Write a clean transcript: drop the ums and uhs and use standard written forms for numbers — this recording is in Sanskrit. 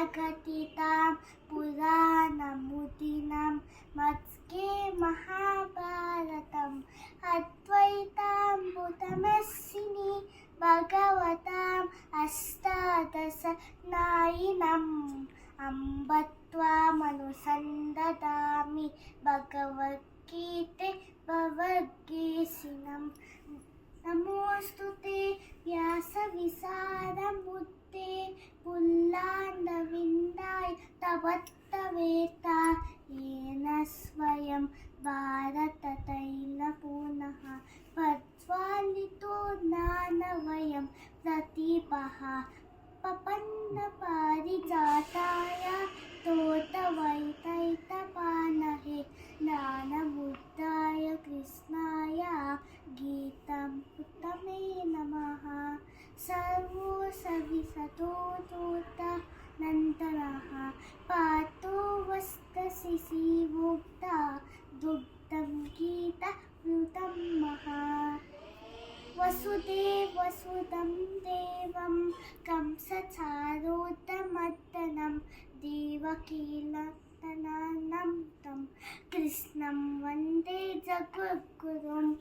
घटितां पुराणमुदिनं मध्ये महाभारतम् अद्वैतामृतवर्षिणि भगवताम् अष्टादशनायिनम् अम्ब त्वामनुसन्दधामि भगवद्गीते भवद्गीतिनम् नमोऽस्तु ते व्यासविशारमुद्दे पुल्लाण्डविन्दाय तवत्तवेता येन स्वयं भारततैलपूर्णः प्रज्वालितो ज्ञानवयं प्रतिभः पपन्नपारिजाताय तोतवैतैतपानहे ज्ञानमुद्राय कृष्णाय गीतामृतमे नमः। सर्वो सविशतो नन्दनः पातो वस्तशिशिमुग्धा दुग्धं गीतामृतं महा। वसुदेवसुतं देवं कंसचारूतमर्दनं देवकी नन्दनं तं कृष्णं वन्दे जगद्गुरुम्।